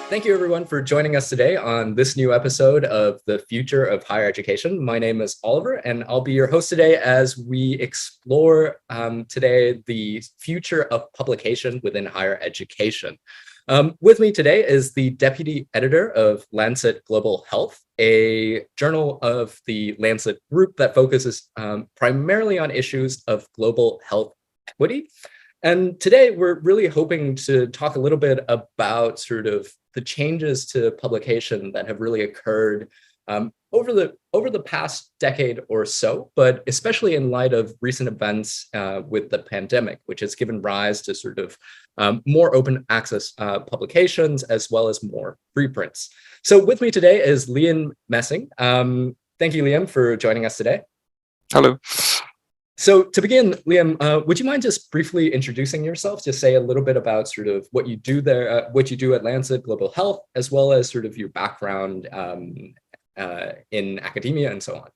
Thank you, everyone, for joining us today on this new episode of The Future of Higher Education. My name is Oliver, and I'll be your host today as we explore today the future of publication within higher education. With me today is the deputy editor of Lancet Global Health, a journal of the Lancet group that focuses primarily on issues of global health equity. And today we're really hoping to talk a little bit about sort of the changes to publication that have really occurred over the past decade or so, but especially in light of recent events with the pandemic, which has given rise to sort of more open access publications as well as more preprints. So with me today is Liam Messin. Thank you, Liam, for joining us today. Hello. So to begin, Liam, would you mind just briefly introducing yourself? Just say a little bit about sort of what you do there, what you do at Lancet Global Health, as well as sort of your background in academia and so on.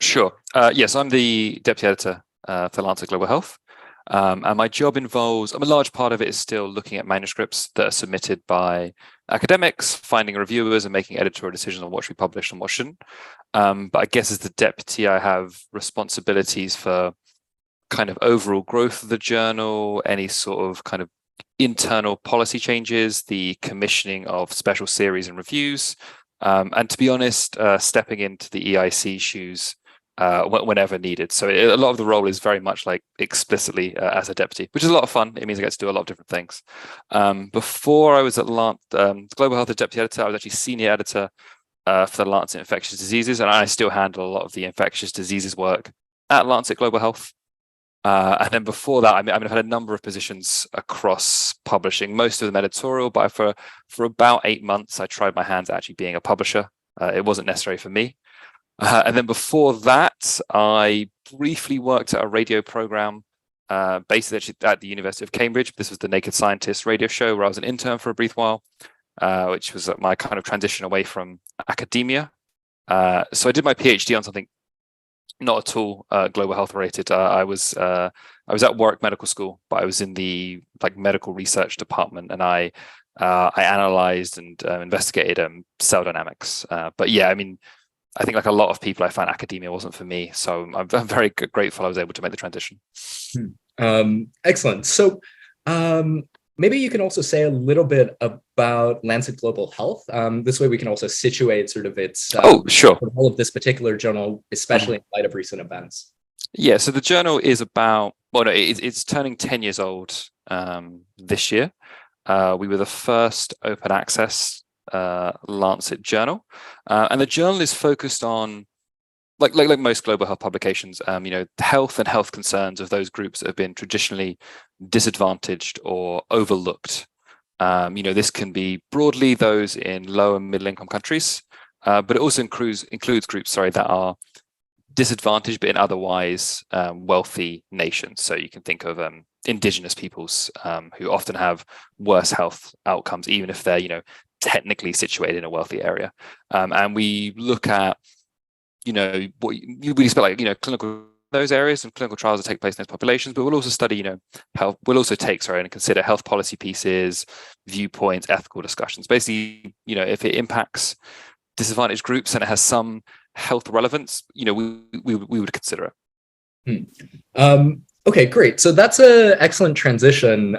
Sure. Yes, I'm the deputy editor for Lancet Global Health. And my job involves, a large part of it is still looking at manuscripts that are submitted by academics, finding reviewers and making editorial decisions on what should be published and what shouldn't. But I guess as the deputy, I have responsibilities for kind of overall growth of the journal, any sort of kind of internal policy changes, the commissioning of special series and reviews, and to be honest, stepping into the EIC shoes whenever needed. So a lot of the role is very much like explicitly as a deputy, which is a lot of fun. It means I get to do a lot of different things. Before I was at Global Health as deputy editor, I was actually senior editor for the Lancet Infectious Diseases, and I still handle a lot of the infectious diseases work at Lancet Global Health. And then before that, I've had a number of positions across publishing, most of them editorial, but for about 8 months, I tried my hands at actually being a publisher. It wasn't necessary for me. And then before that, I briefly worked at a radio program based actually at the University of Cambridge. This was the Naked Scientist radio show where I was an intern for a brief while, which was my kind of transition away from academia. So I did my PhD on something not at all global health related. I was at Warwick Medical School, but I was in the medical research department, and I analyzed and investigated cell dynamics. But yeah, I think like a lot of people, I found academia wasn't for me. So I'm very grateful I was able to make the transition. Excellent. So maybe you can also say a little bit about Lancet Global Health. This way we can also situate sort of its sure. the role of this particular journal, especially in light of recent events. Yeah, so the journal is it's turning 10 years old this year. We were the first open access Lancet journal, and the journal is focused on like most global health publications, health and health concerns of those groups that have been traditionally disadvantaged or overlooked. This can be broadly those in low and middle income countries, but it also includes groups that are disadvantaged but in otherwise wealthy nations. So you can think of indigenous peoples who often have worse health outcomes, even if they're technically situated in a wealthy area. And we look at what you would expect, clinical those areas and clinical trials that take place in those populations, but we'll also study, health. We'll also take, and consider health policy pieces, viewpoints, ethical discussions. Basically, if it impacts disadvantaged groups and it has some health relevance, we would consider it. Okay, great. So that's an excellent transition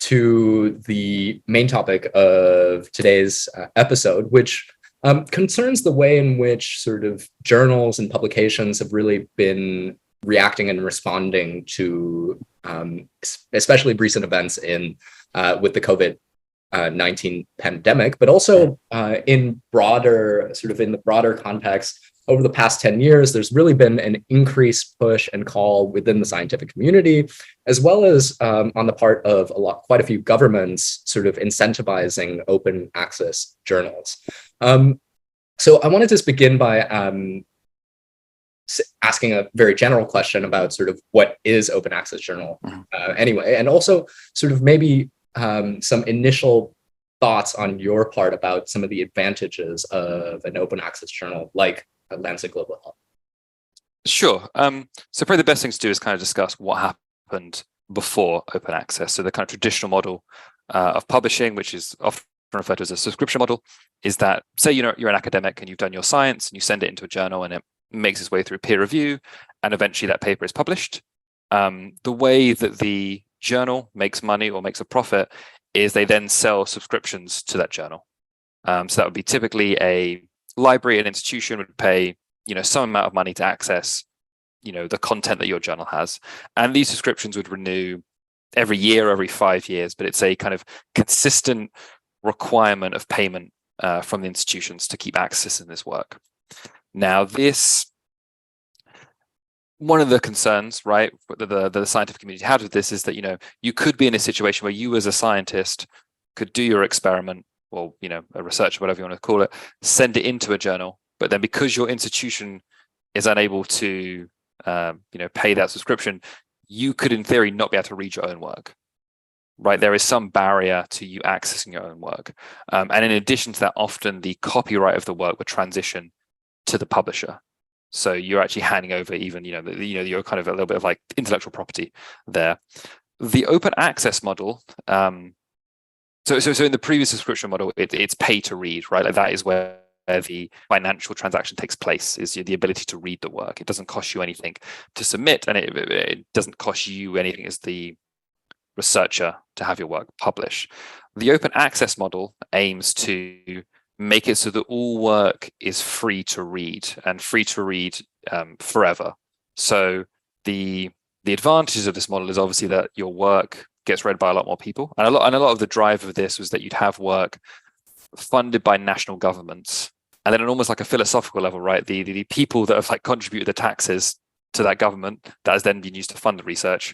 to the main topic of today's episode, which concerns the way in which sort of journals and publications have really been reacting and responding to especially recent events with the COVID-19 pandemic, but also in the broader context. Over the past 10 years, there's really been an increased push and call within the scientific community, as well as on the part of quite a few governments sort of incentivizing open access journals. So I want to just begin by asking a very general question about sort of what is open access journal anyway, and also sort of maybe some initial thoughts on your part about some of the advantages of an open access journal like Lancet Global Health. Sure. So probably the best thing to do is kind of discuss what happened before open access. So the kind of traditional model of publishing, which is often refer to as a subscription model, is that, say, you're an academic and you've done your science and you send it into a journal and it makes its way through peer review, and eventually that paper is published. The way that the journal makes money or makes a profit is they then sell subscriptions to that journal. So that would be typically a library, an institution would pay, some amount of money to access, the content that your journal has. And these subscriptions would renew every year, every 5 years, but it's a kind of consistent requirement of payment from the institutions to keep accessing this work. Now, one of the concerns, right, the scientific community had with this is that, you could be in a situation where you as a scientist could do your experiment, or, a researcher, whatever you want to call it, send it into a journal, but then because your institution is unable to, pay that subscription, you could, in theory, not be able to read your own work, right? There is some barrier to you accessing your own work. And in addition to that, often the copyright of the work would transition to the publisher. So you're actually handing over even, you're kind of a little bit of like intellectual property there. The open access model, so in the previous subscription model, it's pay to read, right? Like that is where the financial transaction takes place, is the ability to read the work. It doesn't cost you anything to submit, and it doesn't cost you anything as the researcher to have your work published. The open access model aims to make it so that all work is free to read and free to read forever. So the advantages of this model is obviously that your work gets read by a lot more people, and a lot of the drive of this was that you'd have work funded by national governments, and then on almost like a philosophical level, right? The people that have like contributed the taxes to that government that has then been used to fund the research,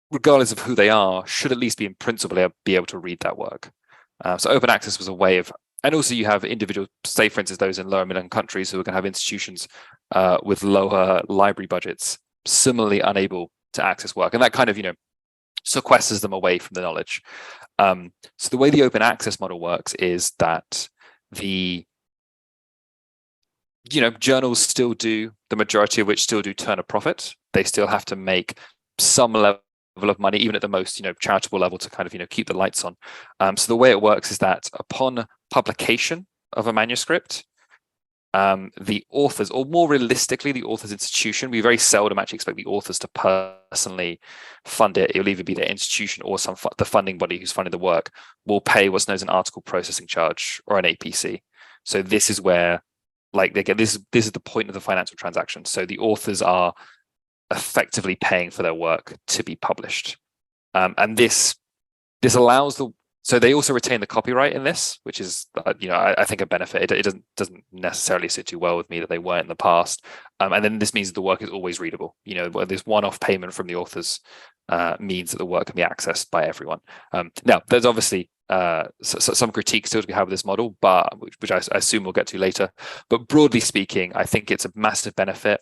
regardless of who they are, should at least be in principle be able to read that work. So open access was a way of, and also you have individual, say for instance, those in lower middle income countries who are going to have institutions with lower library budgets, similarly unable to access work, and that kind of sequesters them away from the knowledge. So the way the open access model works is that the journals still do, the majority of which still do turn a profit. They still have to make some level of money, even at the most charitable level, to kind of keep the lights on. So the way it works is that upon publication of a manuscript, the authors, or more realistically, the author's institution, we very seldom actually expect the authors to personally fund it. It will either be their institution or the funding body who's funding the work will pay what's known as an article processing charge, or an APC. So this is where, like, again, this is the point of the financial transaction. So the authors are effectively paying for their work to be published, and this allows so they also retain the copyright in this, which is, I think a benefit. It doesn't necessarily sit too well with me that they weren't in the past. And then this means that the work is always readable. This one-off payment from the authors means that the work can be accessed by everyone. Now, there's obviously some critique still to be had with this model, but which I assume we'll get to later. But broadly speaking, I think it's a massive benefit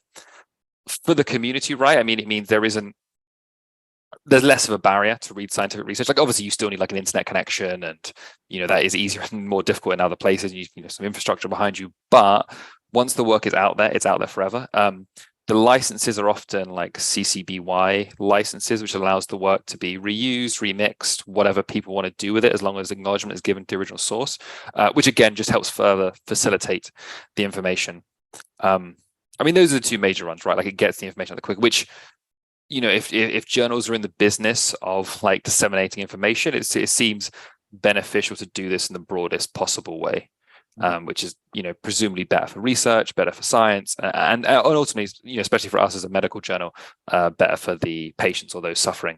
for the community, right? I mean, it means there's less of a barrier to read scientific research. Like, obviously you still need like an internet connection, and that is easier and more difficult in other places. You need some infrastructure behind you, but once the work is out there, it's out there forever. The licenses are often like CC BY licenses, which allows the work to be reused, remixed, whatever people want to do with it, as long as acknowledgement is given to the original source, which again just helps further facilitate the information. I mean, those are the two major ones, right? Like, it gets the information out the quick, which, if journals are in the business of like disseminating information, it seems beneficial to do this in the broadest possible way, which is, presumably better for research, better for science, and ultimately, especially for us as a medical journal, better for the patients or those suffering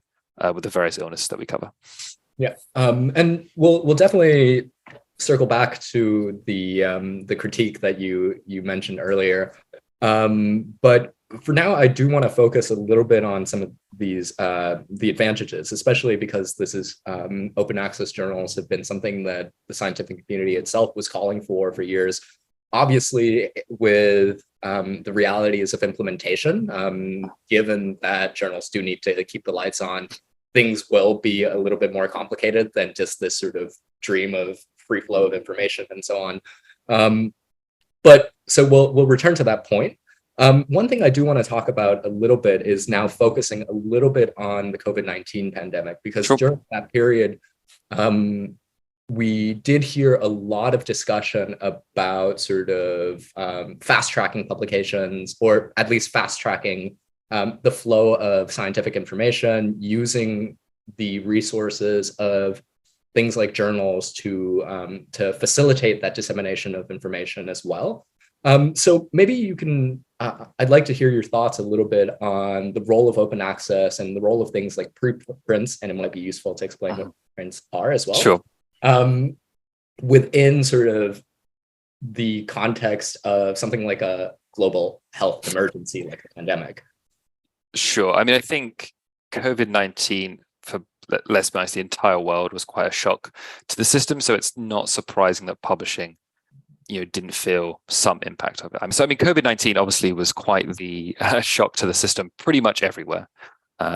with the various illnesses that we cover. Yeah, and we'll definitely circle back to the critique that you mentioned earlier. But for now, I do want to focus a little bit on some of these, the advantages, especially because this is open access journals have been something that the scientific community itself was calling for years. Obviously, with the realities of implementation, given that journals do need to keep the lights on, things will be a little bit more complicated than just this sort of dream of free flow of information and so on. But so we'll return to that point. One thing I do want to talk about a little bit is now focusing a little bit on the COVID-19 pandemic, because Sure. During that period, we did hear a lot of discussion about sort of fast tracking publications, or at least fast tracking the flow of scientific information using the resources of things like journals to facilitate that dissemination of information as well. So maybe you can, I'd like to hear your thoughts a little bit on the role of open access and the role of things like preprints, and it might be useful to explain what prints are as well. Sure. Within sort of the context of something like a global health emergency, like a pandemic. Sure. I mean, I think COVID-19, for let's be honest, the entire world was quite a shock to the system. So it's not surprising that publishing, didn't feel some impact of it. So I mean, COVID-19 obviously was quite the shock to the system pretty much everywhere.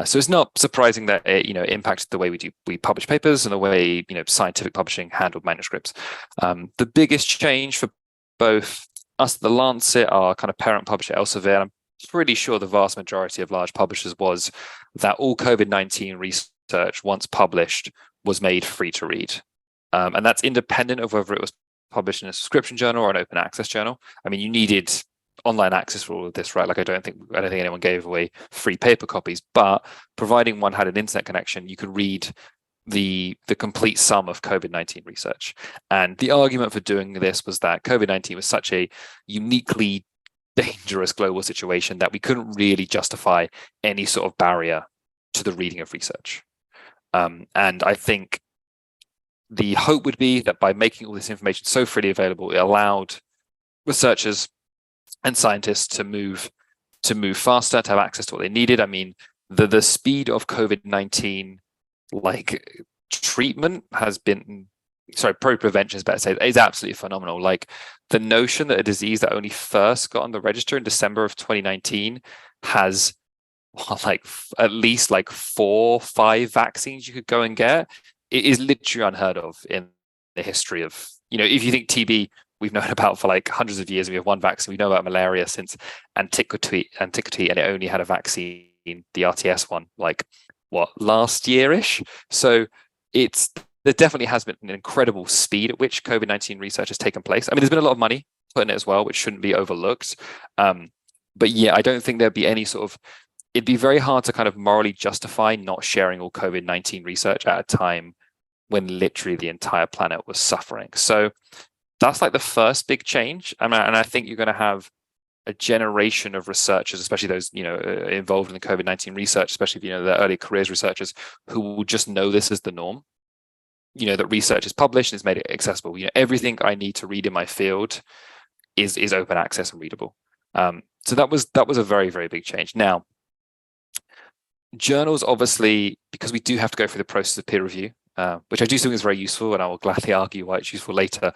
So it's not surprising that it, impacted the way we publish papers and the way, scientific publishing handled manuscripts. The biggest change for both us, the Lancet, our kind of parent publisher Elsevier, I'm pretty sure the vast majority of large publishers, was that all COVID-19 research, once published, was made free to read. And that's independent of whether it was published in a subscription journal or an open access journal. I mean, you needed online access for all of this, right? Like I don't think anyone gave away free paper copies, but providing one had an internet connection, you could read the complete sum of COVID-19 research. And the argument for doing this was that COVID-19 was such a uniquely dangerous global situation that we couldn't really justify any sort of barrier to the reading of research. And I think the hope would be that by making all this information so freely available, it allowed researchers and scientists to move faster, to have access to what they needed. I mean, the speed of COVID-19 treatment has been, prevention is better to say, is absolutely phenomenal. Like the notion that a disease that only first got on the register in December of 2019 has at least 4 or 5 vaccines you could go and get, it is literally unheard of in the history of, if you think TB, we've known about for hundreds of years. We have one vaccine. We know about malaria since antiquity, and it only had a vaccine, the RTS one, last year-ish. So there definitely has been an incredible speed at which COVID-19 research has taken place. I mean, there's been a lot of money put in it as well, which shouldn't be overlooked. But yeah, I don't think there'd be any it'd be very hard to kind of morally justify not sharing all COVID-19 research at a time when literally the entire planet was suffering. So that's the first big change. And I think you're going to have a generation of researchers, especially those, involved in the COVID-19 research, especially, the early careers researchers, who will just know this as the norm, that research is published and is made accessible. Everything I need to read in my field is open access and readable. So that was a very, very big change. Now, journals, obviously, because we do have to go through the process of peer review, which I do think is very useful, and I will gladly argue why it's useful later.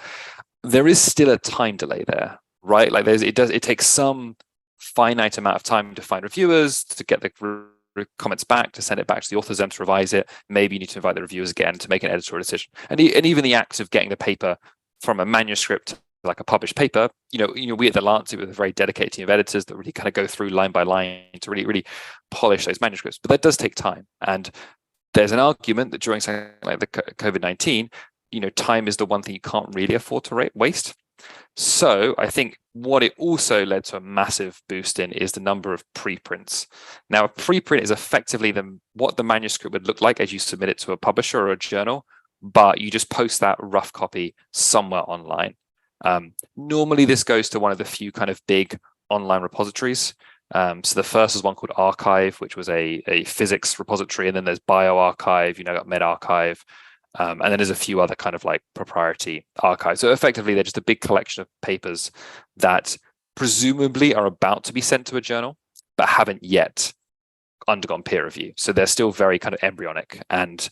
There is still a time delay there, right? It takes some finite amount of time to find reviewers, to get the comments back, to send it back to the authors, them to revise it. Maybe you need to invite the reviewers again to make an editorial decision. And even the act of getting the paper from a manuscript, like a published paper, we at the Lancet with a very dedicated team of editors that really kind of go through line by line to really, really polish those manuscripts. But that does take time. And there's an argument that during something like the COVID-19, time is the one thing you can't really afford to waste. So I think what it also led to a massive boost in is the number of preprints. Now, a preprint is effectively what the manuscript would look like as you submit it to a publisher or a journal, but you just post that rough copy somewhere online. Normally, this goes to one of the few kind of big online repositories. So the first is one called Archive, which was a physics repository, and then there's bioRxiv, got medRxiv, and then there's a few other kind of proprietary archives. So effectively, they're just a big collection of papers that presumably are about to be sent to a journal, but haven't yet undergone peer review. So they're still very kind of embryonic, and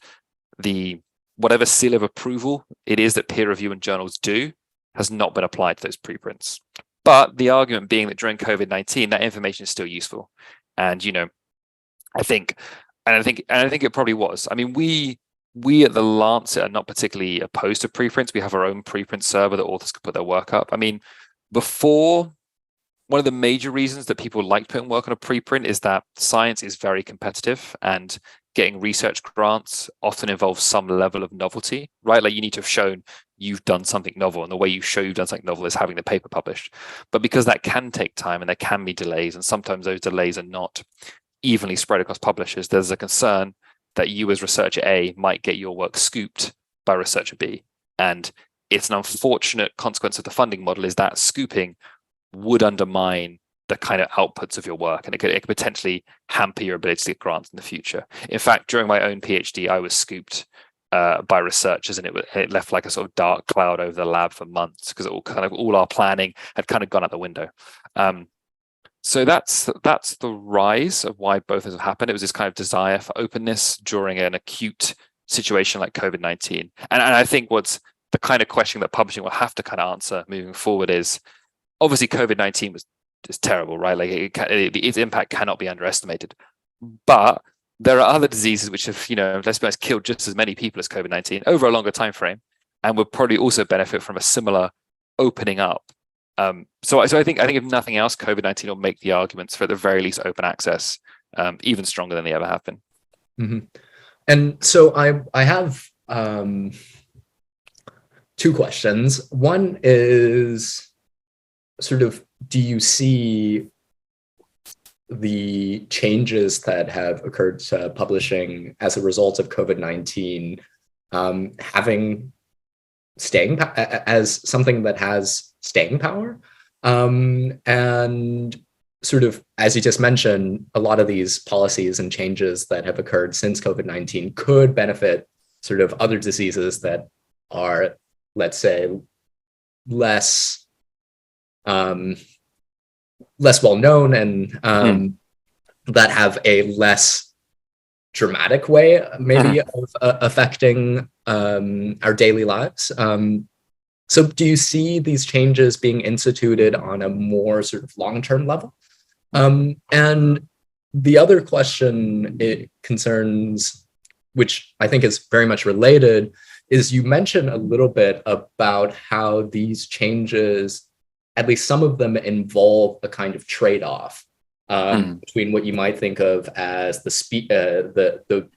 whatever seal of approval it is that peer review and journals do has not been applied to those preprints. But the argument being that during COVID-19, that information is still useful. And, I think it probably was. I mean, we at the Lancet are not particularly opposed to preprints. We have our own preprint server that authors can put their work up. I mean, before, one of the major reasons that people like putting work on a preprint is that science is very competitive, and getting research grants often involves some level of novelty, right? Like you need to have shown you've done something novel, and the way you show you've done something novel is having the paper published. But because that can take time and there can be delays, and sometimes those delays are not evenly spread across publishers, there's a concern that you as researcher A might get your work scooped by researcher B. And it's an unfortunate consequence of the funding model is that scooping would undermine the kind of outputs of your work, and it could potentially hamper your ability to get grants in the future. In fact, during my own PhD, I was scooped by researchers, and it left like a sort of dark cloud over the lab for months because all our planning had kind of gone out the window. So that's the rise of why both have happened. It was this kind of desire for openness during an acute situation like COVID-19. And I think what's the kind of question that publishing will have to kind of answer moving forward is, obviously COVID-19 is terrible, right? Like its impact cannot be underestimated. But there are other diseases which have, let's be honest, killed just as many people as COVID-19 over a longer time frame, and would probably also benefit from a similar opening up. So I think if nothing else, COVID-19 will make the arguments for at the very least open access even stronger than they ever have been. Mm-hmm. And so I have two questions. One is sort of, do you see the changes that have occurred to publishing as a result of COVID-19 having staying as something that has staying power? And sort of, as you just mentioned, a lot of these policies and changes that have occurred since COVID-19 could benefit sort of other diseases that are, let's say, less well known and that have a less dramatic way maybe of affecting our daily lives. So do you see these changes being instituted on a more sort of long-term level? And the other question it concerns, which I think is very much related, is you mentioned a little bit about how these changes, at least some of them, involve a kind of trade-off between what you might think of as the speed, the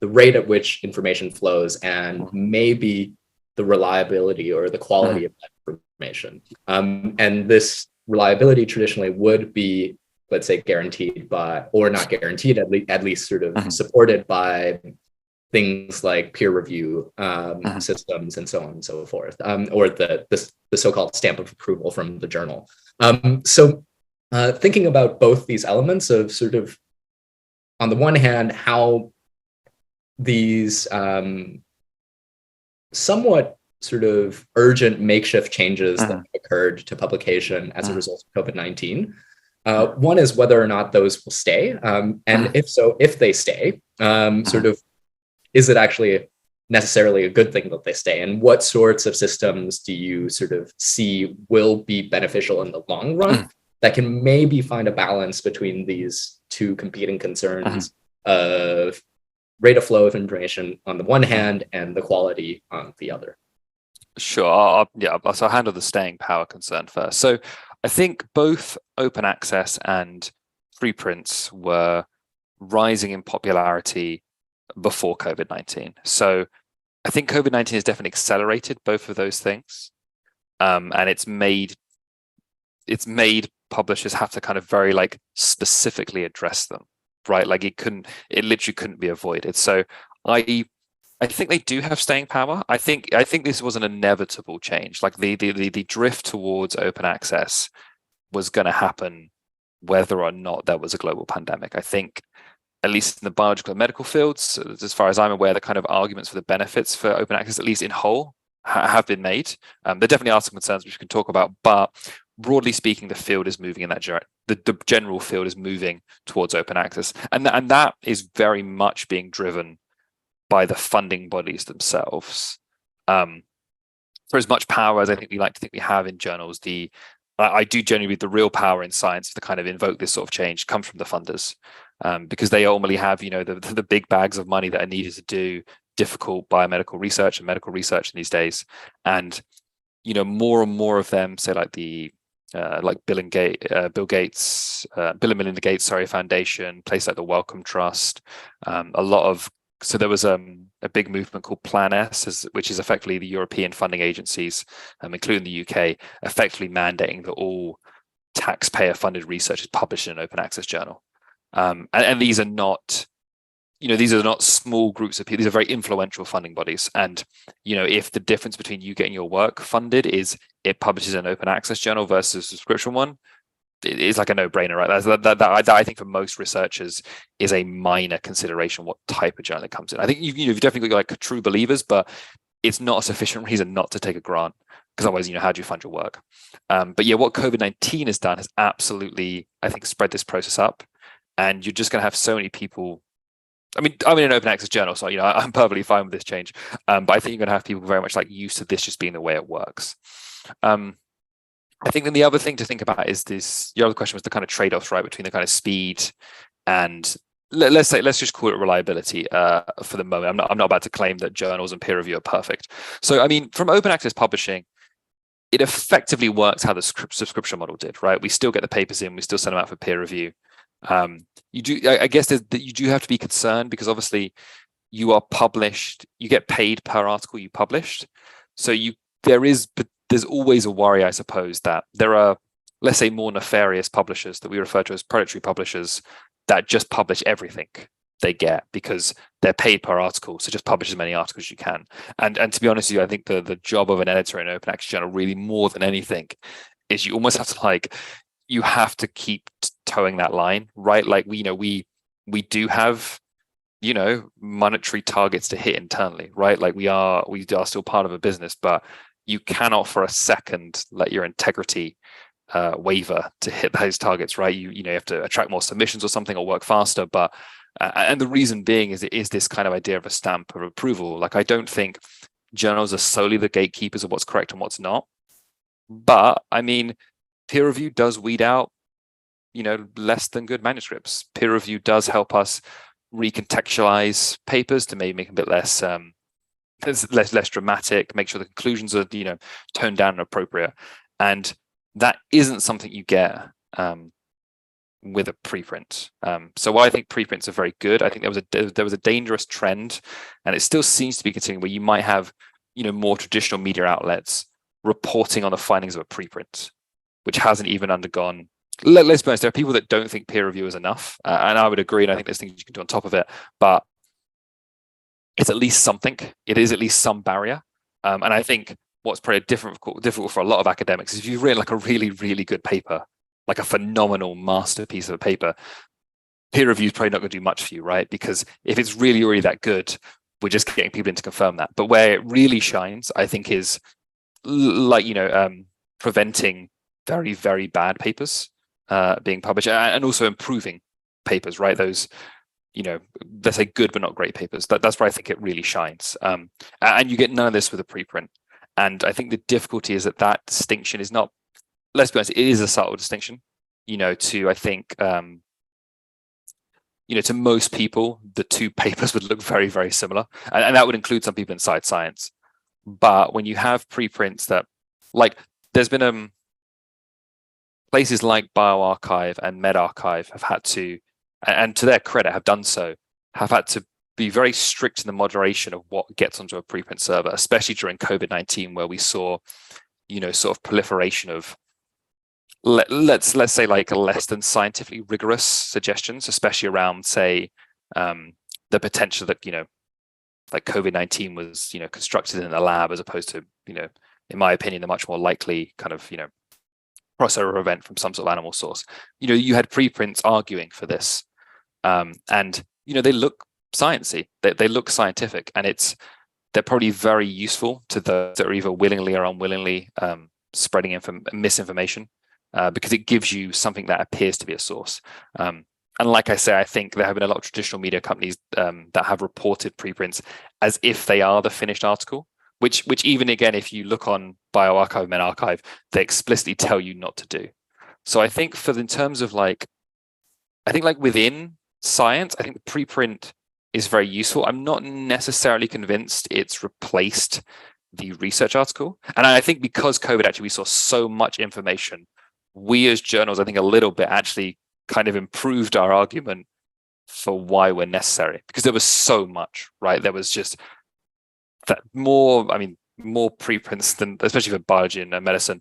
rate at which information flows, and maybe the reliability or the quality of that information. And this reliability traditionally would be, let's say, guaranteed by, or not guaranteed, at least sort of supported by things like peer review systems and so on and so forth, or the so-called stamp of approval from the journal. So thinking about both these elements of sort of, on the one hand, how these somewhat sort of urgent makeshift changes that occurred to publication as a result of COVID-19. One is whether or not those will stay. And if so, if they stay, sort of, is it actually necessarily a good thing that they stay? And what sorts of systems do you sort of see will be beneficial in the long run that can maybe find a balance between these two competing concerns of rate of flow of information on the one hand and the quality on the other? Sure. So I'll handle the staying power concern first. So I think both open access and preprints were rising in popularity before COVID-19. So I think COVID-19 has definitely accelerated both of those things. And it's made publishers have to kind of very like specifically address them, right? Like it literally couldn't be avoided. So I think they do have staying power. I think this was an inevitable change. Like the drift towards open access was going to happen whether or not there was a global pandemic. I think, at least in the biological and medical fields, as far as I'm aware, the kind of arguments for the benefits for open access, at least in whole, have been made. There definitely are some concerns which we can talk about, but broadly speaking, the field is moving in that direction. The general field is moving towards open access, and that is very much being driven by the funding bodies themselves. For as much power as I think we like to think we have in journals, I do generally believe the real power in science to kind of invoke this sort of change comes from the funders, because they ultimately have the big bags of money that are needed to do difficult biomedical research and medical research in these days. And more and more of them, say like the like Bill and Melinda Gates, Foundation, places like the Wellcome Trust, so there was a big movement called Plan S, which is effectively the European funding agencies, including the UK, effectively mandating that all taxpayer-funded research is published in an open access journal. And these are not, these are not small groups of people. These are very influential funding bodies. And, if the difference between you getting your work funded is it publishes an open access journal versus a subscription one, it's like a no-brainer, right? That I think for most researchers is a minor consideration what type of journal it comes in. I think you've definitely got like true believers, but it's not a sufficient reason not to take a grant, because otherwise, how do you fund your work? But yeah, what COVID-19 has done has absolutely, I think, spread this process up, and you're just going to have so many people. I mean, I'm in an open access journal, so I'm perfectly fine with this change. But I think you're going to have people very much like used to this just being the way it works. I think then the other thing to think about is this. Your other question was the kind of trade-offs, right, between the kind of speed and let's just call it reliability for the moment. I'm not about to claim that journals and peer review are perfect. So I mean, from open access publishing, it effectively works how the subscription model did, right? We still get the papers in, we still send them out for peer review. You do have to be concerned because obviously you are published, you get paid per article you published. So there's always a worry, I suppose, that there are, let's say, more nefarious publishers that we refer to as predatory publishers that just publish everything they get because they're paid per article. So just publish as many articles as you can. And to be honest with you, I think the job of an editor in an open access journal, really more than anything, is you almost have to you have to keep towing that line, right? Like we do have monetary targets to hit internally, right? Like we are still part of a business, but you cannot for a second let your integrity waver to hit those targets, right? You have to attract more submissions or something or work faster. But and the reason being is it is this kind of idea of a stamp of approval. Like I don't think journals are solely the gatekeepers of what's correct and what's not. But I mean, peer review does weed out, less than good manuscripts. Peer review does help us recontextualize papers to maybe make a bit less less dramatic, make sure the conclusions are toned down and appropriate, and that isn't something you get with a preprint. So while I think preprints are very good, I think there was a dangerous trend, and it still seems to be continuing, where you might have more traditional media outlets reporting on the findings of a preprint, which hasn't even undergone. Let's be honest, there are people that don't think peer review is enough, and I would agree, and I think there's things you can do on top of it, but it's at least something. It is at least some barrier. And I think what's probably difficult for a lot of academics is if you've written like a really, really good paper, like a phenomenal masterpiece of a paper, peer review is probably not going to do much for you, right? Because if it's really, really that good, we're just getting people in to confirm that. But where it really shines, I think, is preventing very, very bad papers being published and also improving papers, right? Those let's say good but not great papers. That's where I think it really shines. And you get none of this with a preprint. And I think the difficulty is that distinction is not, let's be honest, it is a subtle distinction, to I think, to most people, the two papers would look very, very similar. And that would include some people inside science. But when you have preprints that, like, there's been places like bioRxiv and medRxiv have had to, and to their credit have done so, have had to be very strict in the moderation of what gets onto a preprint server, especially during COVID-19, where we saw, sort of proliferation of, let's say, like less than scientifically rigorous suggestions, especially around, say, the potential that, like COVID-19 was, constructed in a lab as opposed to, in my opinion, a much more likely kind of, crossover event from some sort of animal source. You had preprints arguing for this, and they look sciencey. They look scientific, and they're probably very useful to those that are either willingly or unwillingly spreading misinformation, because it gives you something that appears to be a source. And like I say, I think there have been a lot of traditional media companies that have reported preprints as if they are the finished article. Which even again, if you look on bioRxiv and medRxiv, they explicitly tell you not to do. So I think in terms of within science, I think the preprint is very useful. I'm not necessarily convinced it's replaced the research article. And I think because COVID, actually, we saw so much information we as journals, I think a little bit actually kind of improved our argument for why we're necessary, because there was so much, right? There was just that more preprints than, especially for biology and medicine,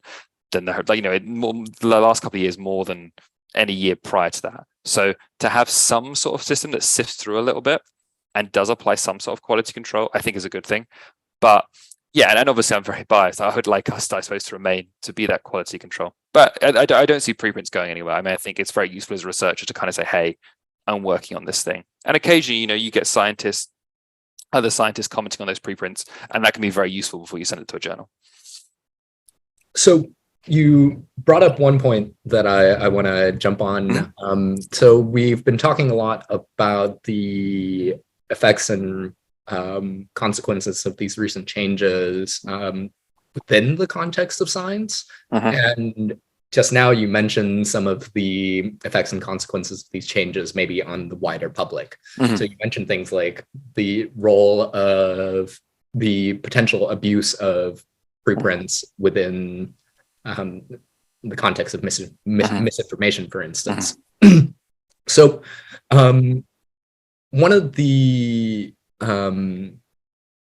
than the last couple of years more than any year prior to that. So to have some sort of system that sifts through a little bit and does apply some sort of quality control, I think is a good thing. But yeah, and obviously I'm very biased. I would like us, I suppose, to remain to be that quality control. But I don't see preprints going anywhere. I mean, I think it's very useful as a researcher to kind of say, hey, I'm working on this thing. And occasionally, you get other scientists commenting on those preprints, and that can be very useful before you send it to a journal. So you brought up one point that I want to jump on. So we've been talking a lot about the effects and consequences of these recent changes within the context of science. And just now you mentioned some of the effects and consequences of these changes maybe on the wider public. So you mentioned things like the role of the potential abuse of preprints within the context of misinformation, for instance. So one of the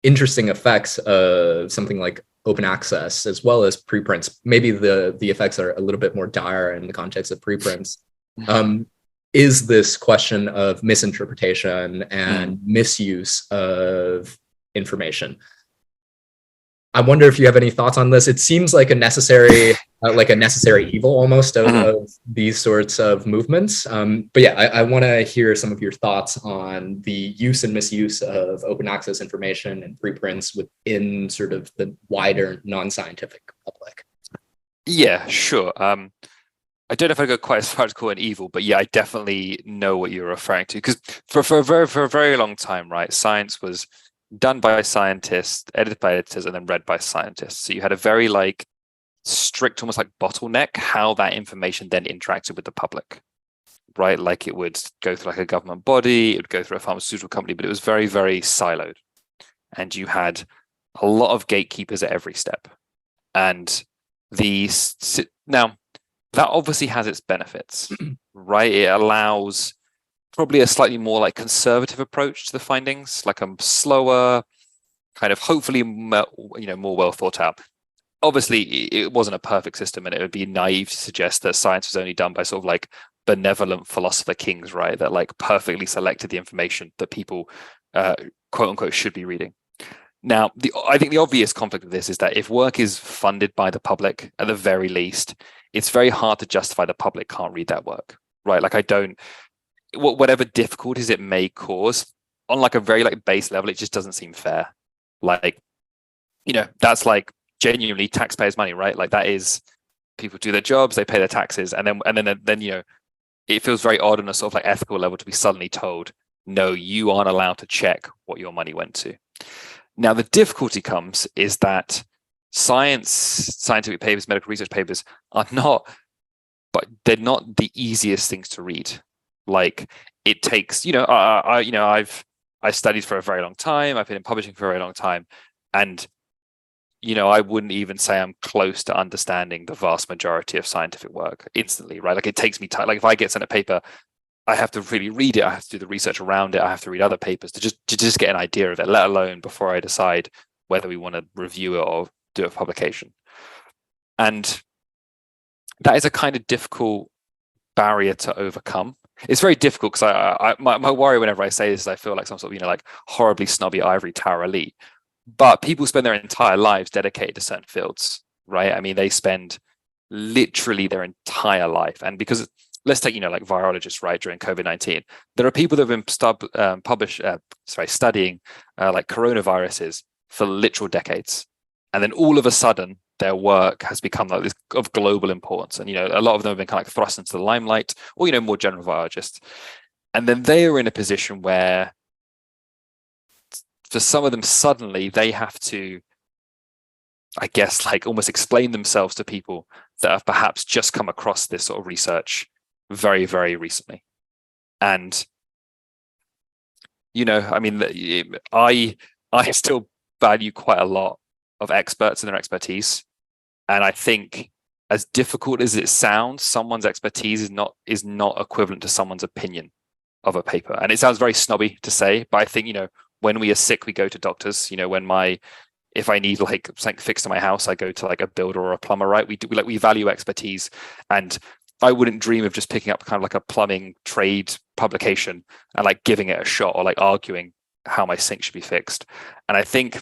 interesting effects of something like open access, as well as preprints, maybe the effects are a little bit more dire in the context of preprints, is this question of misinterpretation and misuse of information. I wonder if you have any thoughts on this. It seems like a necessary evil almost of these sorts of movements. But yeah, I want to hear some of your thoughts on the use and misuse of open access information and preprints within sort of the wider non-scientific public. Yeah, sure. I don't know if I go quite as far as call it evil, but yeah, I definitely know what you're referring to. Because for a very long time, right, science was done by scientists, edited by editors, and then read by scientists. So you had a very strict, almost like bottleneck, how that information then interacted with the public, right? Like it would go through like a government body, it would go through a pharmaceutical company, but it was very, very siloed. And you had a lot of gatekeepers at every step. And now that obviously has its benefits, right? It allows probably a slightly more conservative approach to the findings, like a slower, kind of hopefully more well thought out. Obviously, it wasn't a perfect system, and it would be naive to suggest that science was only done by sort of benevolent philosopher kings, right? That perfectly selected the information that people, quote unquote, should be reading. Now, I think the obvious conflict of this is that if work is funded by the public, at the very least, it's very hard to justify the public can't read that work, right? Whatever difficulties it may cause on a very base level, it just doesn't seem fair. That's genuinely taxpayers' money, right? That is, people do their jobs, they pay their taxes, and then it feels very odd on a sort of ethical level to be suddenly told, no, you aren't allowed to check what your money went to. Now, the difficulty comes is that scientific papers, medical research papers they're not the easiest things to read. It takes, I've studied for a very long time. I've been in publishing for a very long time. And, I wouldn't even say I'm close to understanding the vast majority of scientific work instantly, right? It takes me time. If I get sent a paper, I have to really read it. I have to do the research around it. I have to read other papers to just get an idea of it, let alone before I decide whether we want to review it or do a publication. And that is a kind of difficult barrier to overcome. It's very difficult because my worry whenever I say this is I feel like some sort of horribly snobby ivory tower elite. But people spend their entire lives dedicated to certain fields, right? I mean, they spend literally their entire life, and because let's take virologists, right? During COVID-19, there are people that have been studying coronaviruses for literal decades, and then all of a sudden their work has become this of global importance, and a lot of them have been kind of thrust into the limelight, or more general virologists, and then they are in a position where, for some of them, suddenly they have to, I guess, almost explain themselves to people that have perhaps just come across this sort of research very, very recently. And I still value quite a lot of experts and their expertise. And I think as difficult as it sounds, someone's expertise is not equivalent to someone's opinion of a paper. And it sounds very snobby to say, but I think, when we are sick, we go to doctors. If I need like something fixed in my house, I go to like a builder or a plumber, right? We value expertise, and I wouldn't dream of just picking up kind of like a plumbing trade publication and like giving it a shot or like arguing how my sink should be fixed. And I think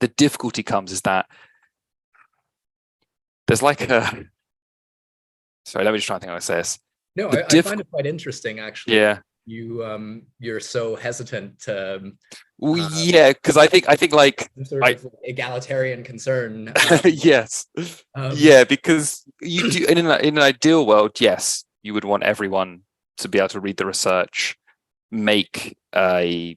the difficulty comes is that there's like sorry, let me just try and think how I say this. No, I find it quite interesting, actually. Yeah. You're so hesitant to yeah, because I think like sort of egalitarian concern. Yes. Yeah, because you do in an ideal world, yes, you would want everyone to be able to read the research, make a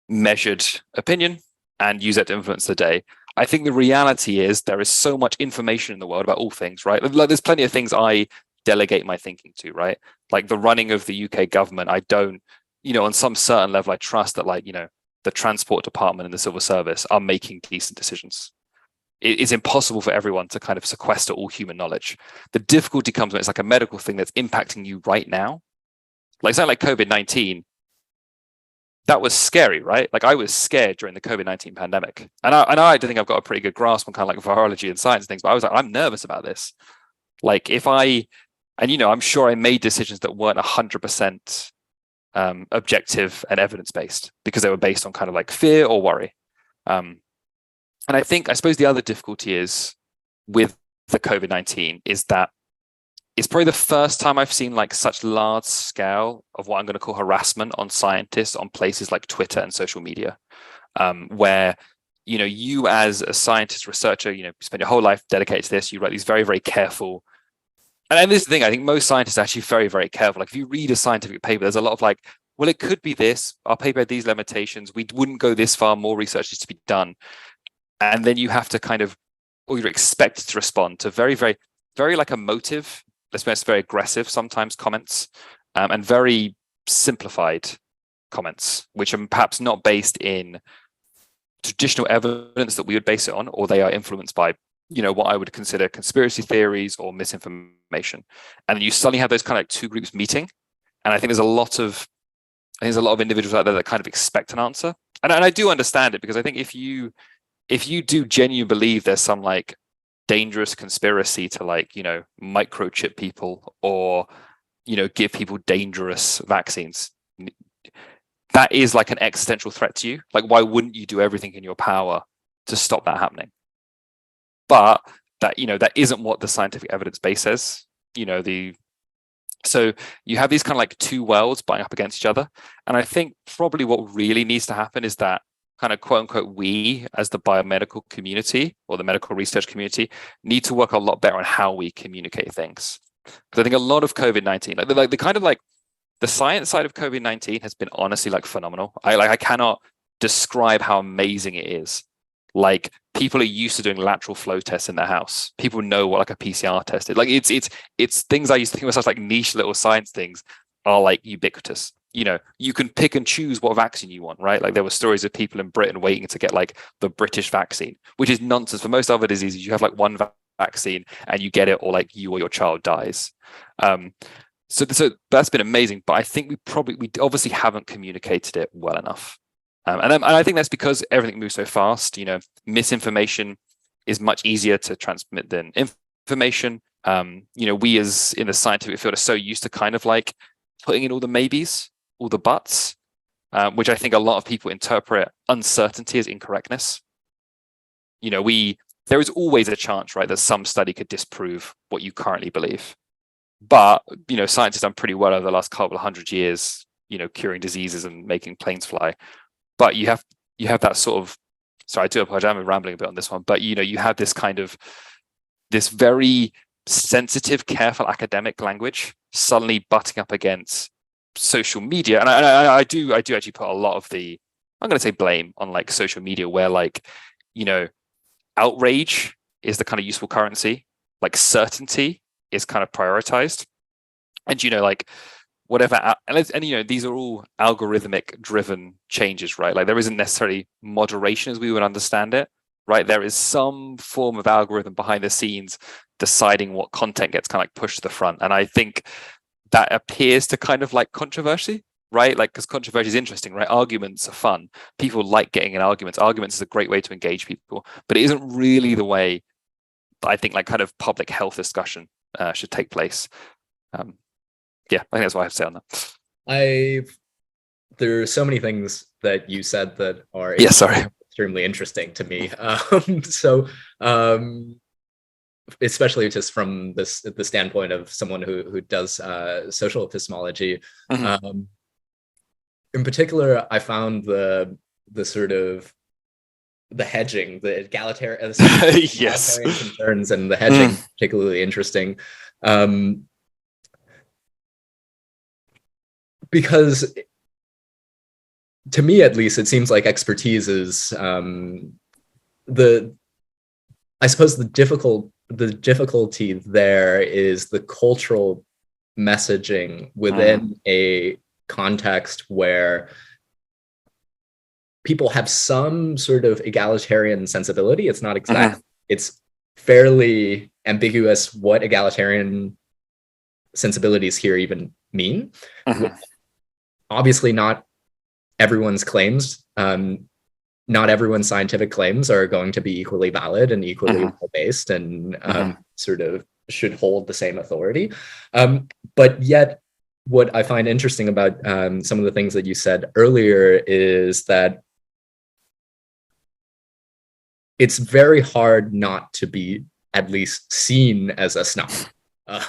measured opinion, and use that to influence the day. I think the reality is there is so much information in the world about all things, right? Like there's plenty of things I delegate my thinking to, right? Like the running of the UK government, I don't, on some certain level, I trust that the transport department and the civil service are making decent decisions. It's impossible for everyone to kind of sequester all human knowledge. The difficulty comes when it's like a medical thing that's impacting you right now. Like something like COVID-19, that was scary, right? Like I was scared during the COVID-19 pandemic. And I do think I've got a pretty good grasp on kind of like virology and science and things, but I was like, I'm nervous about this. Like I'm sure I made decisions that weren't 100% objective and evidence-based because they were based on kind of like fear or worry. And I suppose the other difficulty is with the COVID-19 is that it's probably the first time I've seen like such large scale of what I'm going to call harassment on scientists on places like Twitter and social media, where, you as a scientist researcher, you spend your whole life dedicated to this, you write these very, very careful. And this is the thing, I think most scientists are actually very, very careful. Like if you read a scientific paper, there's a lot of like, well, it could be this, our paper had these limitations, we wouldn't go this far, more research is to be done. And then you have to kind of, or you're expected to respond to very, very, very like emotive, let's be honest, very aggressive sometimes comments, and very simplified comments, which are perhaps not based in traditional evidence that we would base it on, or they are influenced by what I would consider conspiracy theories or misinformation. And then you suddenly have those kind of like two groups meeting. And I think there's a lot of individuals out there that kind of expect an answer. And I do understand it, because I think if you do genuinely believe there's some like dangerous conspiracy to like, microchip people or, give people dangerous vaccines, that is like an existential threat to you. Like, why wouldn't you do everything in your power to stop that happening? But that isn't what the scientific evidence base says. So you have these kind of like two worlds butting up against each other. And I think probably what really needs to happen is that kind of quote unquote, we as the biomedical community or the medical research community need to work a lot better on how we communicate things. Because I think a lot of COVID-19, like the kind of like the science side of COVID-19 has been honestly like phenomenal. I cannot describe how amazing it is. Like people are used to doing lateral flow tests in their house. People know what like a PCR test is. Like it's things I used to think were such like niche little science things are like ubiquitous. You can pick and choose what vaccine you want, right? Like there were stories of people in Britain waiting to get like the British vaccine, which is nonsense. For most other diseases, you have like one vaccine and you get it, or like you or your child dies. So that's been amazing. But I think we obviously haven't communicated it well enough. And I think that's because everything moves so fast. Misinformation is much easier to transmit than information. We as in the scientific field are so used to kind of like putting in all the maybes, all the buts, which I think a lot of people interpret uncertainty as incorrectness. There is always a chance, right, that some study could disprove what you currently believe. But, science has done pretty well over the last couple of 100 years, curing diseases and making planes fly. But you have that sort of, sorry, I do apologize, I'm rambling a bit on this one, but you have this kind of, this very sensitive, careful academic language suddenly butting up against social media. And I do actually put a lot of the, I'm going to say blame on like social media, where like, outrage is the kind of useful currency, like certainty is kind of prioritized. And, like whatever, and these are all algorithmic driven changes, right? Like there isn't necessarily moderation as we would understand it, right? There is some form of algorithm behind the scenes deciding what content gets kind of like pushed to the front. And I think that appears to kind of like controversy, right? Like, because controversy is interesting, right? Arguments are fun. People like getting in arguments. Arguments is a great way to engage people, but it isn't really the way I think like kind of public health discussion should take place. Yeah, I think that's what I have to say on that. There are so many things that you said that are extremely interesting to me. Especially just from the standpoint of someone who does social epistemology. Mm-hmm. In particular, I found the sort of the hedging, the egalitarian, yes, concerns and the hedging particularly interesting. Because to me, at least, it seems like expertise is I suppose the difficulty there is the cultural messaging within a context where people have some sort of egalitarian sensibility. It's not exact. It's fairly ambiguous what egalitarian sensibilities here even mean. Obviously, not everyone's claims, not everyone's scientific claims are going to be equally valid and equally well-based and sort of should hold the same authority. But yet, what I find interesting about some of the things that you said earlier is that it's very hard not to be at least seen as a snob.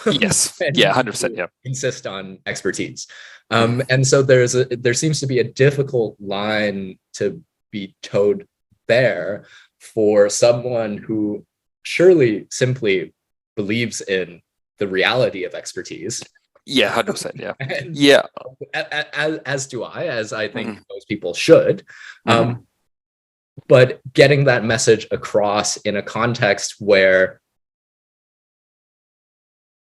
Yes. Yeah, 100%. Yeah. Insist on expertise. And so there seems to be a difficult line to be towed there for someone who surely simply believes in the reality of expertise. Yeah, 100%. Yeah. Yeah. As do I, as I think most people should. But getting that message across in a context where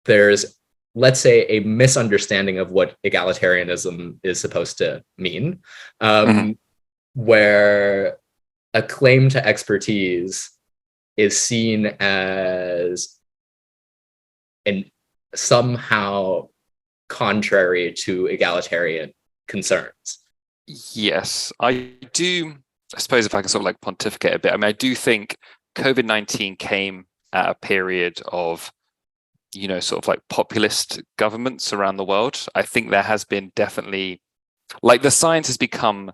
there's, let's say, a misunderstanding of what egalitarianism is supposed to mean, where a claim to expertise is seen as somehow contrary to egalitarian concerns. Yes, I do. I suppose if I can sort of like pontificate a bit, I mean, I do think COVID-19 came at a period of, you know, sort of like populist governments around the world. I think there has been definitely, like, the science has become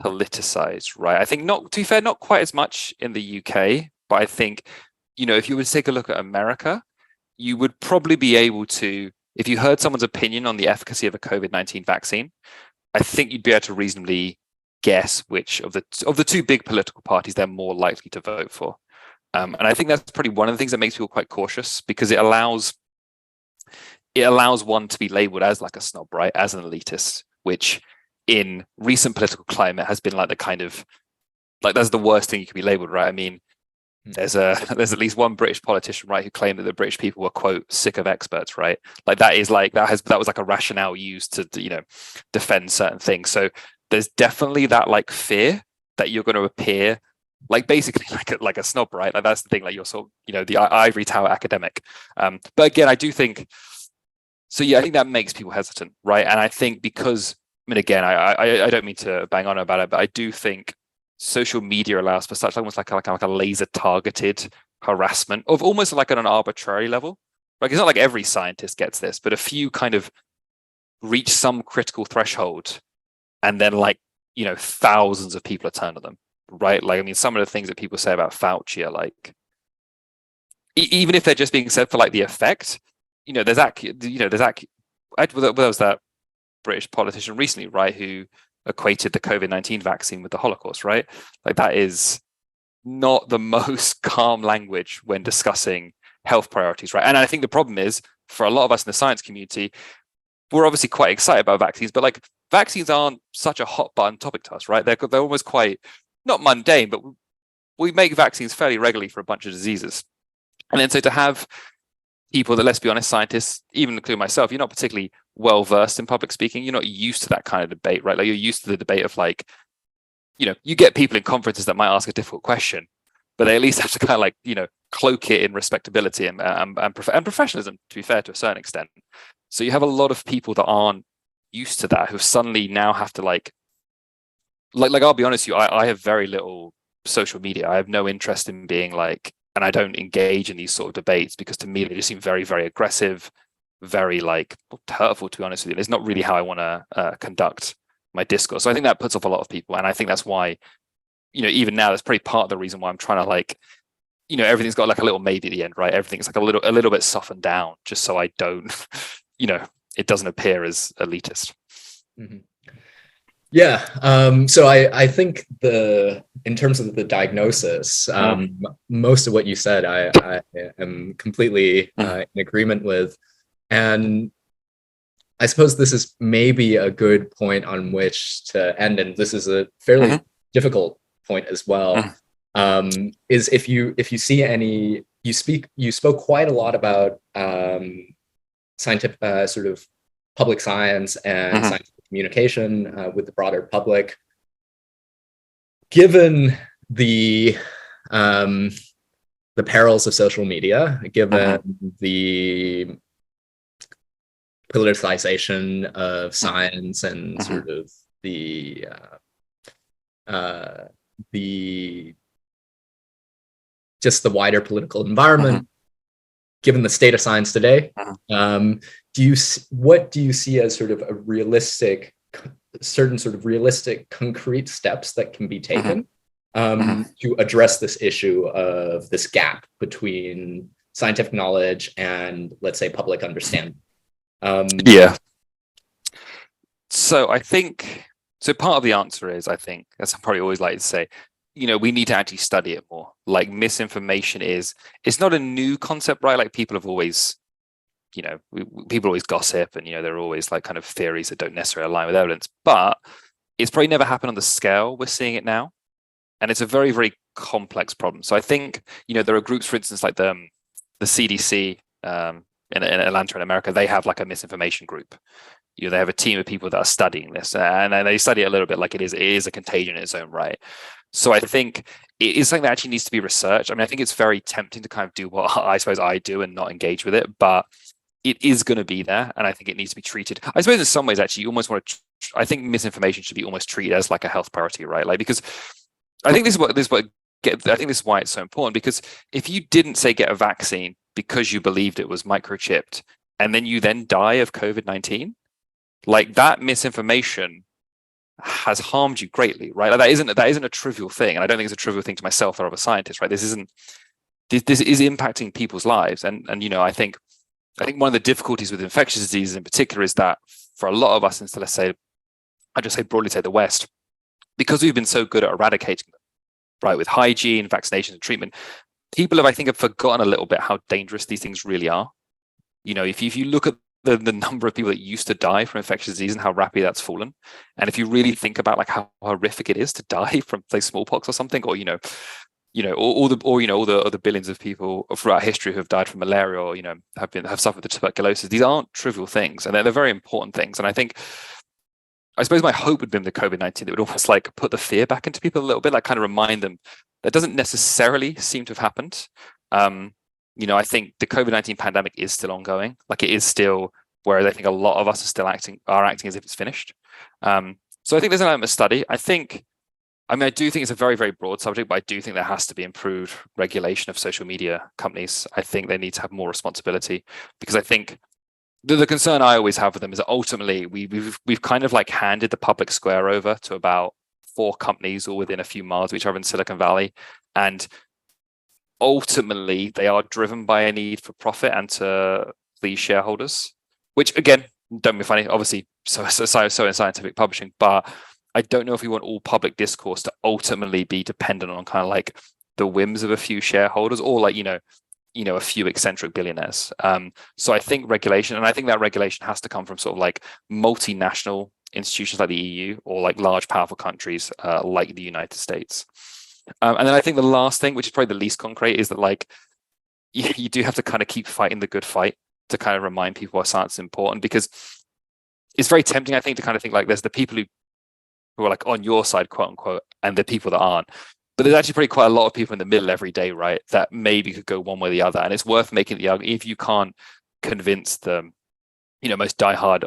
politicized, right? I think, not, to be fair, not quite as much in the UK, but I think, you know, if you were to take a look at America, you would probably be able to, if you heard someone's opinion on the efficacy of a COVID-19 vaccine, I think you'd be able to reasonably guess which of the two big political parties they're more likely to vote for. And I think that's probably one of the things that makes people quite cautious, because it allows one to be labeled as like a snob, right? As an elitist, which in recent political climate has been like the kind of, like, that's the worst thing you can be labeled, right? I mean, there's at least one British politician, right, who claimed that the British people were, quote, sick of experts, right? Like, that is like, that was like a rationale used to, you know, defend certain things. So there's definitely that like fear that you're going to appear like basically like a snob, right? Like, that's the thing, like, you're sort of, you know, the ivory tower academic. But again, I do think, so yeah, I think that makes people hesitant, right? And I think because, I mean, again, I don't mean to bang on about it, but I do think social media allows for such almost like a laser targeted harassment of almost like on an arbitrary level. Like, it's not like every scientist gets this, but a few kind of reach some critical threshold, and then, like, you know, thousands of people are turned on them, right? Like, I mean, some of the things that people say about Fauci are like, even if they're just being said for like the effect, you know, there was that British politician recently, right, who equated the COVID-19 vaccine with the Holocaust, right? Like, that is not the most calm language when discussing health priorities, right? And I think the problem is, for a lot of us in the science community, we're obviously quite excited about vaccines, but like, vaccines aren't such a hot button topic to us, right? They're almost quite, not mundane, but we make vaccines fairly regularly for a bunch of diseases. And then so to have people that, let's be honest, scientists, even including myself, you're not particularly well versed in public speaking. You're not used to that kind of debate, right? Like, you're used to the debate of, like, you know, you get people in conferences that might ask a difficult question, but they at least have to kind of like, cloak it in respectability and professionalism, to be fair, to a certain extent. So you have a lot of people that aren't used to that, who suddenly now have to like I'll be honest with you, I have very little social media. I have no interest in being like, and I don't engage in these sort of debates because to me they just seem very, very aggressive, very like hurtful, to be honest with you. It's not really how I want to conduct my discourse. So I think that puts off a lot of people, and I think that's why, even now, that's pretty part of the reason why I'm trying to like, everything's got like a little maybe at the end, right? Everything's like a little bit softened down, just so I don't, it doesn't appear as elitist. Mm-hmm. Yeah. So I think in terms of the diagnosis, most of what you said, I am completely in agreement with. And I suppose this is maybe a good point on which to end, and this is a fairly difficult point as well. Is if you see any, you spoke quite a lot about scientific sort of public science and scientific communication with the broader public. Given the perils of social media, given the politicization of science and sort of the just the wider political environment, given the state of science today, what do you see as sort of a realistic, concrete steps that can be taken to address this issue of this gap between scientific knowledge and, let's say, public understanding? So I think, part of the answer is, I think, as I probably always like to say, we need to actually study it more. Like, misinformation it's not a new concept, right? Like, people have always, people always gossip, and, there are always like kind of theories that don't necessarily align with evidence, but it's probably never happened on the scale we're seeing it now. And it's a very, very complex problem. So I think, there are groups, for instance, like the CDC in Atlanta in America, they have like a misinformation group. They have a team of people that are studying this, and they study it a little bit like it is a contagion in its own right. So I think it is something that actually needs to be researched. I mean, I think it's very tempting to kind of do what I suppose I do and not engage with it, but it is going to be there, and I think it needs to be treated. I suppose in some ways, actually, you almost want to. I think misinformation should be almost treated as like a health priority, right? Like, because I think this is why it's so important. Because if you didn't say get a vaccine because you believed it was microchipped, and then you die of COVID-19, like, that misinformation has harmed you greatly, right? Like, that isn't a trivial thing, and I don't think it's a trivial thing to myself or other scientists, right? This is impacting people's lives, and I think one of the difficulties with infectious diseases in particular is that for a lot of us, instead, let's say, I just say broadly, say the West, because we've been so good at eradicating them, right, with hygiene, vaccinations, and treatment, people have forgotten a little bit how dangerous these things really are. If you look at the number of people that used to die from infectious disease and how rapidly that's fallen, and if you really think about like how horrific it is to die from, say, smallpox or something, or all the billions of people throughout history who have died from malaria, or have suffered the tuberculosis, these aren't trivial things, and they're very important things. And I suppose my hope would be the COVID-19 that would almost like put the fear back into people a little bit, like kind of remind them that doesn't necessarily seem to have happened. I think the COVID-19 pandemic is still ongoing. Like, it is still, whereas I think a lot of us are still acting as if it's finished. So I think there's an element of study. I do think it's a very, very broad subject, but I do think there has to be improved regulation of social media companies. I think they need to have more responsibility, because I think the concern I always have with them is that ultimately we've kind of like handed the public square over to about 4 companies all within a few miles of each other in Silicon Valley, and ultimately they are driven by a need for profit and to please shareholders, which, again, don't be funny, obviously so in scientific publishing, but I don't know if we want all public discourse to ultimately be dependent on kind of like the whims of a few shareholders, or like a few eccentric billionaires. So I think regulation, and I think that regulation has to come from sort of like multinational institutions like the EU, or like large powerful countries like the United States. And then I think the last thing, which is probably the least concrete, is that like you do have to kind of keep fighting the good fight to kind of remind people why science is important, because it's very tempting, I think, to kind of think like there's the people who are like on your side, quote unquote, and the people that aren't. but there's actually probably quite a lot of people in the middle every day, right? That maybe could go one way or the other. And it's worth making the argument, if you can't convince the, most diehard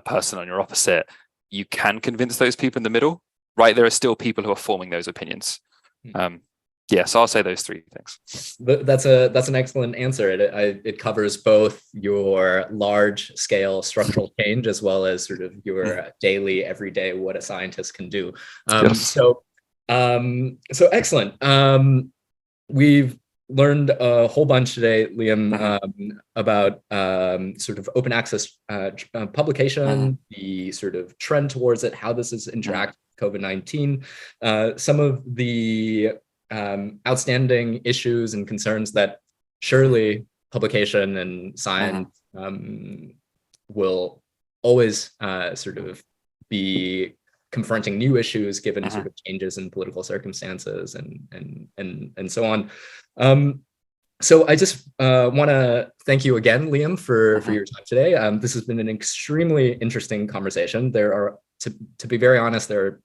person on your opposite, you can convince those people in the middle, right? There are still people who are forming those opinions. So I'll say those three things. That's an excellent answer. It covers both your large scale structural change as well as sort of your daily, everyday, what a scientist can do. Yes. So excellent. We've learned a whole bunch today, Liam, about sort of open access publication, the sort of trend towards it, how this is interacting with COVID-19, some of the outstanding issues and concerns that surely publication and science will always sort of be confronting new issues given sort of changes in political circumstances and so on. So I just want to thank you again, Liam, for your time today. This has been an extremely interesting conversation. There are, to be very honest, there are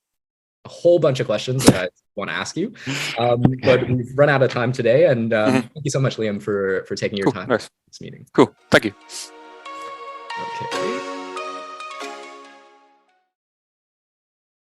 a whole bunch of questions that I want to ask you, but we've run out of time today. And thank you so much, Liam, for taking your time for this meeting. Cool. Thank you. Okay.